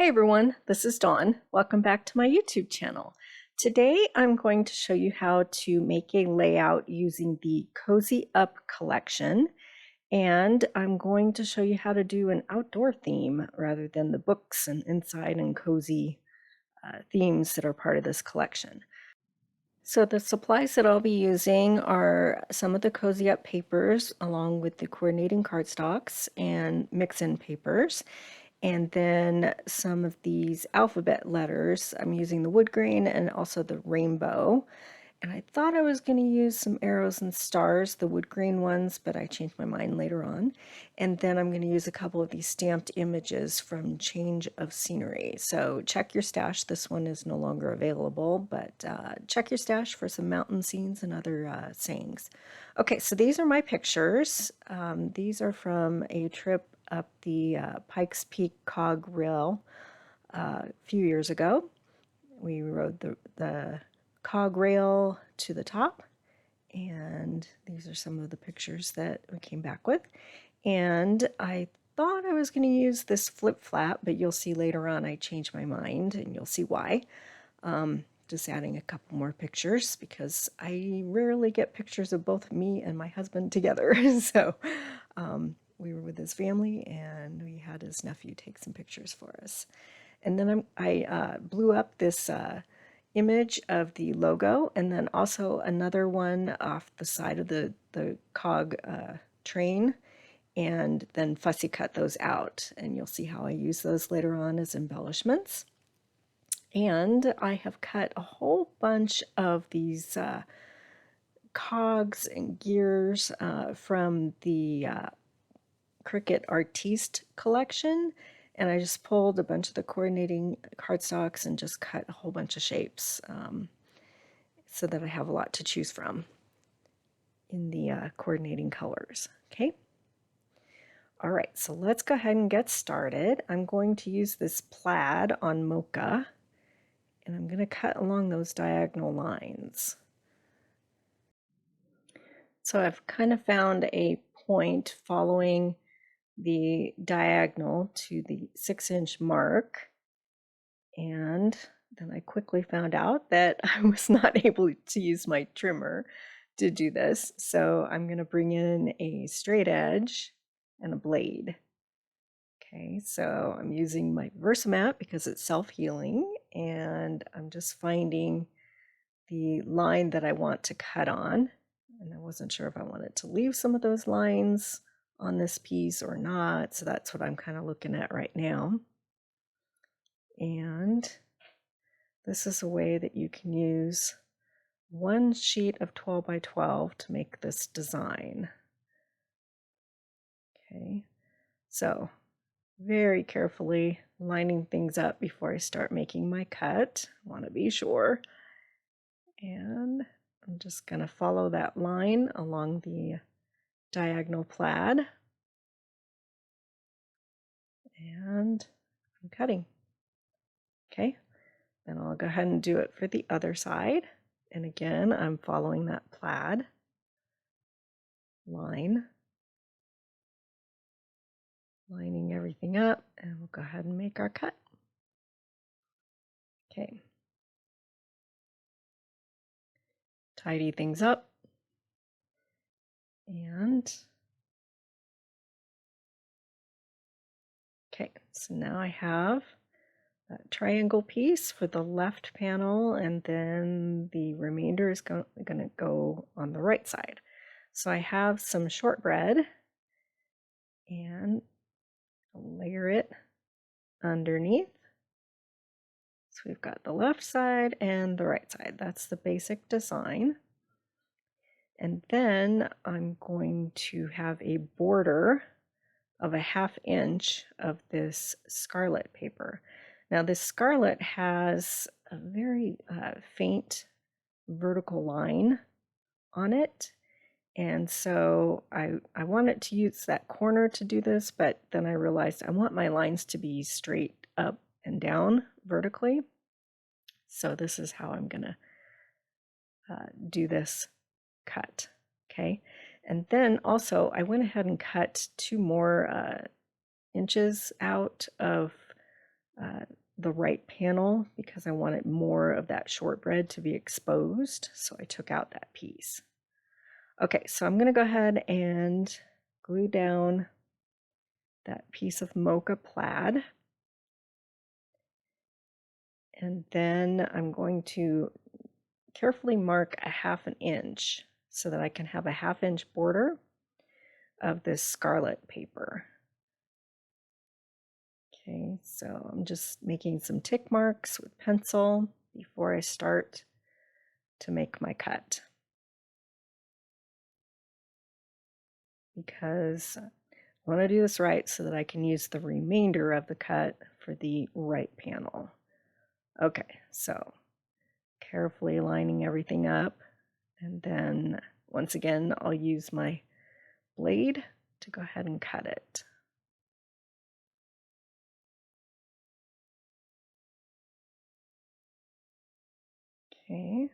Hey everyone, this is Dawn. Welcome back to my YouTube channel. Today I'm going to show you how to make a layout using the cozyup collection, and I'm going to show you how to do an outdoor theme rather than the books and inside and cozy themes that are part of this collection. So the supplies that I'll be using are some of the cozyup papers along with the coordinating cardstocks and mix-in papers. And then some of these alphabet letters. I'm using the wood grain and also the rainbow. And I thought I was going to use some arrows and stars, the wood grain ones, but I changed my mind later on. And then I'm going to use a couple of these stamped images from Change of Scenery. So check your stash. This one is no longer available, but check your stash for some mountain scenes and other sayings. Okay, so these are my pictures. These are from a trip up the Pikes Peak Cog Rail a few years ago. We rode the cog rail to the top, and these are some of the pictures that we came back with. And I thought I was going to use this flip flap, but you'll see later on I changed my mind, and you'll see why. Just adding a couple more pictures because I rarely get pictures of both me and my husband together. So we were with his family and we had his nephew take some pictures for us. And then I blew up this image of the logo, and then also another one off the side of the cog train, and then fussy cut those out. And you'll see how I use those later on as embellishments. And I have cut a whole bunch of these cogs and gears from the Cricut Artiste collection, and I just pulled a bunch of the coordinating cardstocks and just cut a whole bunch of shapes so that I have a lot to choose from in the coordinating colors. Okay. All right, so let's go ahead and get started. I'm going to use this plaid on mocha, and I'm going to cut along those diagonal lines. So I've kind of found a point following the diagonal to the 6-inch mark, and then I quickly found out that I was not able to use my trimmer to do this, so I'm going to bring in a straight edge and a blade. Okay, so I'm using my Versamat because it's self-healing, and I'm just finding the line that I want to cut on, and I wasn't sure if I wanted to leave some of those lines on this piece or not, so that's what I'm kind of looking at right now. And this is a way that you can use one sheet of 12 by 12 to make this design. Okay, so very carefully lining things up before I start making my cut. I want to be sure. And I'm just going to follow that line along the diagonal plaid. And I'm cutting. Okay, then I'll go ahead and do it for the other side. And again, I'm following that plaid line, lining everything up, and we'll go ahead and make our cut. Okay. Tidy things up. And okay, so now I have that triangle piece for the left panel, and then the remainder is going to go on the right side. So I have some shortbread, and I'll layer it underneath. So we've got the left side and the right side. That's the basic design. And then I'm going to have a border of a 1/2 inch of this scarlet paper. Now this scarlet has a very faint vertical line on it, and so I wanted to use that corner to do this, but then I realized I want my lines to be straight up and down vertically. So this is how I'm gonna do this cut. Okay, and then also I went ahead and cut 2 more inches out of the right panel because I wanted more of that shortbread to be exposed, so I took out that piece. Okay, so I'm going to go ahead and glue down that piece of mocha plaid. And then I'm going to carefully mark a 1/2 inch so that I can have a 1/2 inch border of this scarlet paper. Okay, so I'm just making some tick marks with pencil before I start to make my cut, because I want to do this right so that I can use the remainder of the cut for the right panel. Okay, so carefully lining everything up, and then once again I'll use my blade to go ahead and cut it. Okay.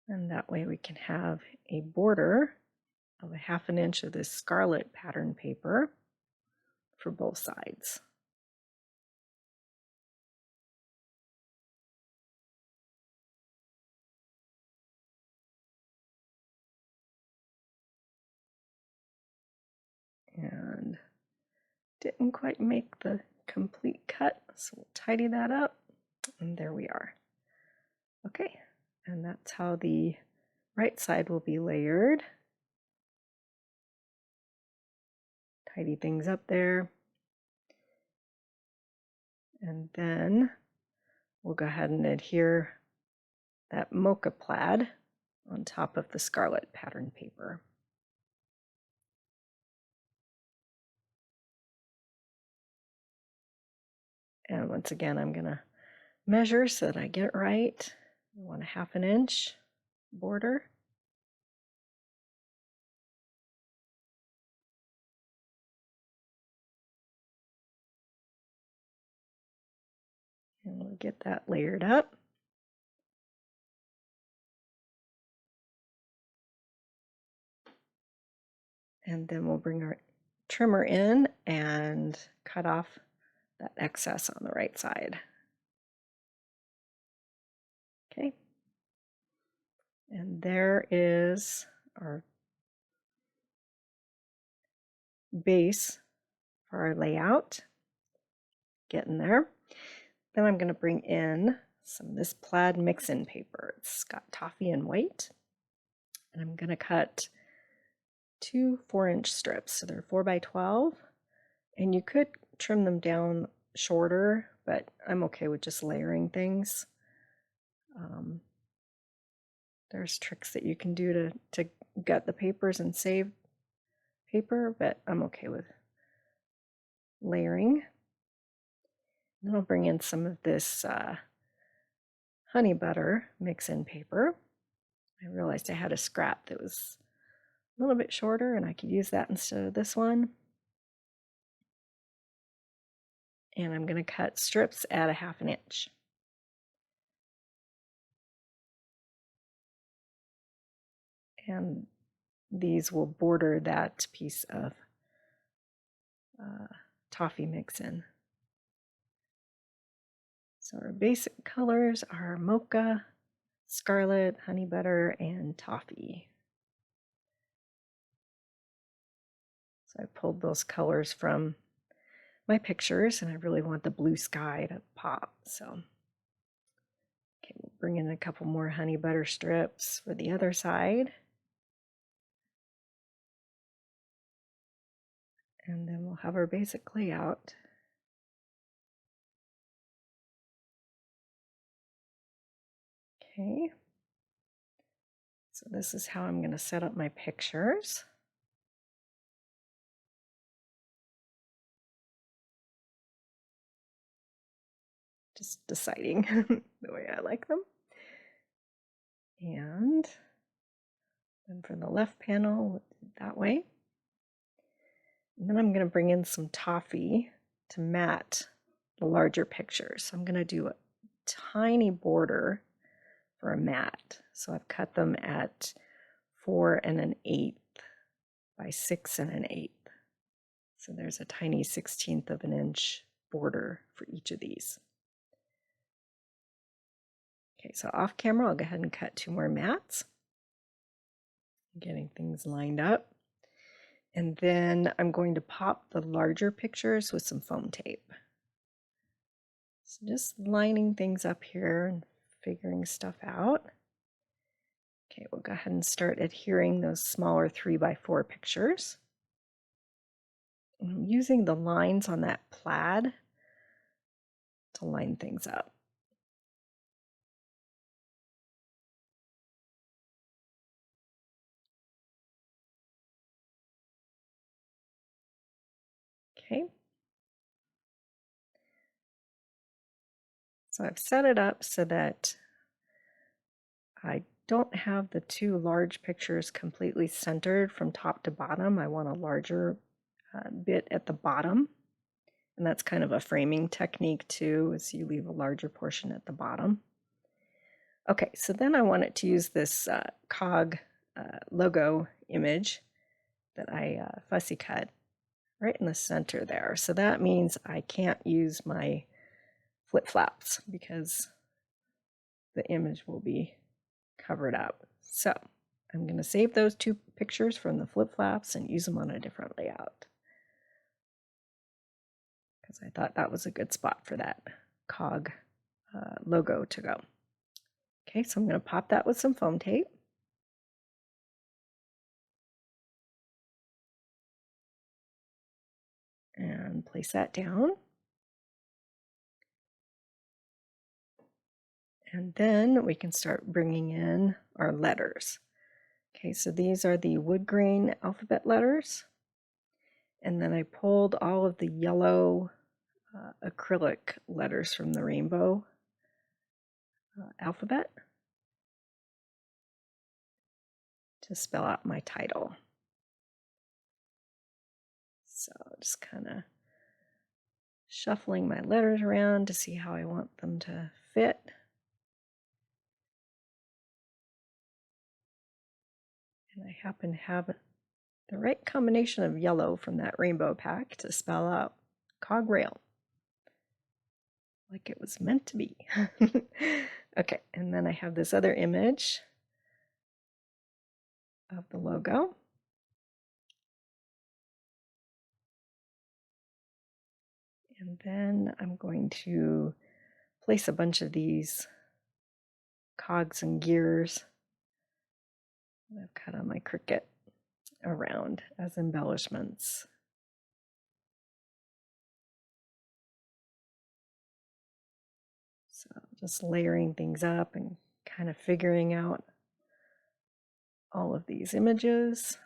And that way we can have a border of a 1/2 inch of this scarlet pattern paper for both sides. And didn't quite make the complete cut, so we'll tidy that up, and there we are. Okay, and that's how the right side will be layered. Tidy things up there. And then we'll go ahead and adhere that mocha plaid on top of the scarlet pattern paper. And once again, I'm going to measure so that I get it right. I want a 1/2 inch border. And we'll get that layered up. And then we'll bring our trimmer in and cut off that excess on the right side. Okay. And there is our base for our layout. Getting there. Then I'm going to bring in some of this plaid mix-in paper. It's got toffee and white. And I'm going to cut 2 4-inch strips. So they're 4 by 12. And you could trim them down shorter, but I'm okay with just layering things. There's tricks that you can do to gut the papers and save paper, but I'm okay with layering. Then I'll bring in some of this honey butter mix-in paper. I realized I had a scrap that was a little bit shorter and I could use that instead of this one. And I'm going to cut strips at a 1/2 inch. And these will border that piece of toffee mix-in. So our basic colors are mocha, scarlet, honey butter, and toffee. So I pulled those colors from my pictures, and I really want the blue sky to pop. So, okay, we'll bring in a couple more honey butter strips for the other side. And then we'll have our basic layout. Okay. So this is how I'm going to set up my pictures. Just deciding the way I like them. And then for the left panel, we'll do it that way. And then I'm going to bring in some toffee to mat the larger pictures. So I'm going to do a tiny border for a mat. So I've cut them at 4 1/8 by 6 1/8. So there's a tiny 1/16 of an inch border for each of these. Okay, so off camera, I'll go ahead and cut 2 more mats. Getting things lined up. And then I'm going to pop the larger pictures with some foam tape. So just lining things up here and figuring stuff out. Okay, we'll go ahead and start adhering those smaller 3x4 pictures. And I'm using the lines on that plaid to line things up. Okay. So I've set it up so that I don't have the 2 large pictures completely centered from top to bottom. I want a larger bit at the bottom. And that's kind of a framing technique too, is you leave a larger portion at the bottom. Okay, so then I want it to use this cog logo image that I fussy cut right in the center there. So that means I can't use my flip-flops because the image will be covered up. So I'm going to save those 2 pictures from the flip-flops and use them on a different layout, because I thought that was a good spot for that cog logo to go. Okay, so I'm going to pop that with some foam tape. And place that down. And then we can start bringing in our letters. Okay, so these are the wood grain alphabet letters. And then I pulled all of the yellow acrylic letters from the rainbow alphabet to spell out my title. So just kind of shuffling my letters around to see how I want them to fit. And I happen to have the right combination of yellow from that rainbow pack to spell out cog rail, like it was meant to be. Okay, and then I have this other image of the logo. And then I'm going to place a bunch of these cogs and gears that I've cut on my Cricut around as embellishments. So just layering things up and kind of figuring out all of these images.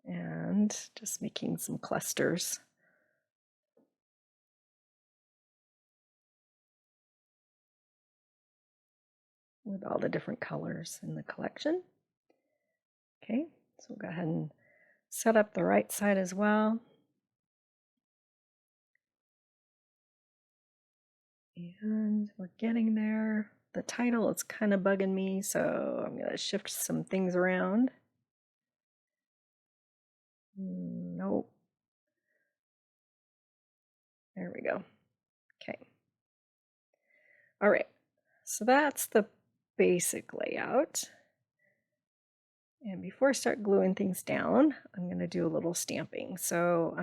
And just making some clusters. With all the different colors in the collection. Okay, so we'll go ahead and set up the right side as well. And we're getting there. The title is kind of bugging me, so I'm going to shift some things around. Nope. There we go. Okay. All right. So that's the basic layout. And before I start gluing things down, I'm going to do a little stamping. So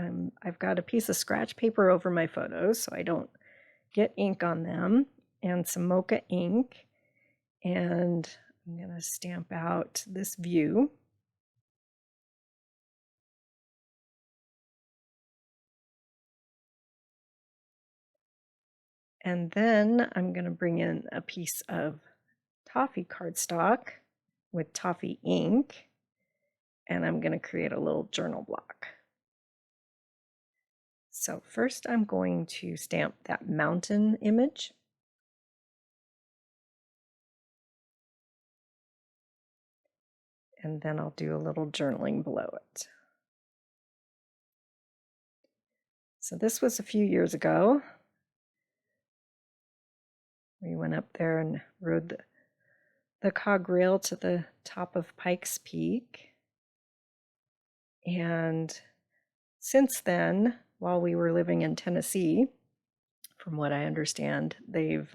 I've got a piece of scratch paper over my photos so I don't get ink on them, and some mocha ink. And I'm going to stamp out this view. And then I'm going to bring in a piece of toffee cardstock with toffee ink, and I'm going to create a little journal block. So first I'm going to stamp that mountain image. And then I'll do a little journaling below it. So this was a few years ago. We went up there and rode the cog rail to the top of Pikes Peak. And since then, while we were living in Tennessee, from what I understand, they've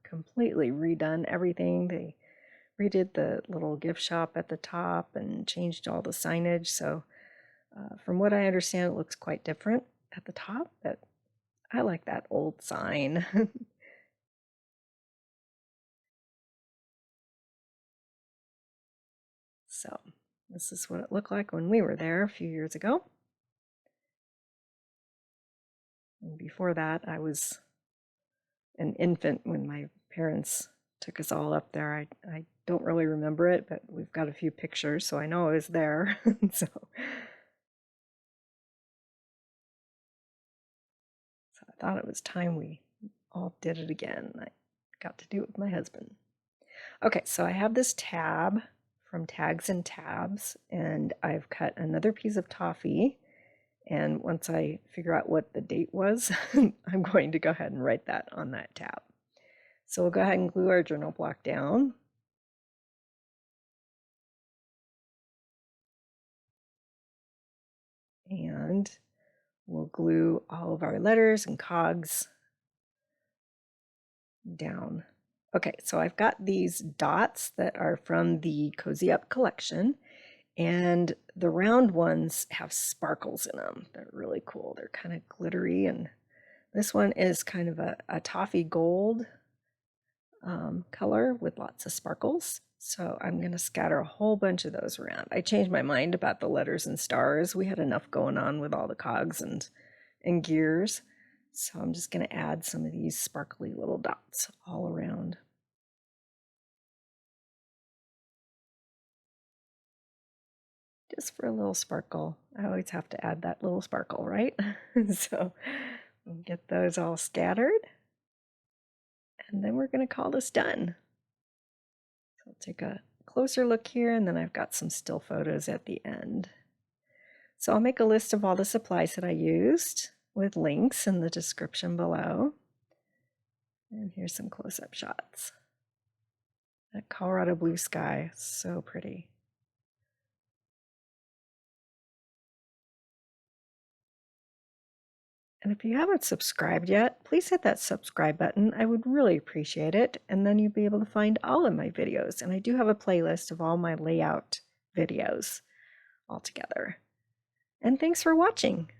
completely redone everything. They redid the little gift shop at the top and changed all the signage. So from what I understand, it looks quite different at the top, but I like that old sign. So this is what it looked like when we were there a few years ago. And before that, I was an infant when my parents took us all up there. I don't really remember it, but we've got a few pictures, so I know I was there. So I thought it was time we all did it again. I got to do it with my husband. Okay, so I have this tab from Tags and Tabs, and I've cut another piece of toffee. And once I figure out what the date was, I'm going to go ahead and write that on that tab. So we'll go ahead and glue our journal block down. And we'll glue all of our letters and cogs down. Okay, so I've got these dots that are from the Cozy Up collection, and the round ones have sparkles in them. They're really cool. They're kind of glittery, and this one is kind of a toffee gold color with lots of sparkles. So I'm going to scatter a whole bunch of those around. I changed my mind about the letters and stars. We had enough going on with all the cogs and gears. So I'm just going to add some of these sparkly little dots all around. Just for a little sparkle. I always have to add that little sparkle, right? So we'll get those all scattered. And then we're going to call this done. So I'll take a closer look here, and then I've got some still photos at the end. So I'll make a list of all the supplies that I used with links in the description below. And here's some close-up shots. That Colorado blue sky, so pretty. And if you haven't subscribed yet, please hit that subscribe button. I would really appreciate it. And then you'll be able to find all of my videos. And I do have a playlist of all my layout videos all together. And thanks for watching.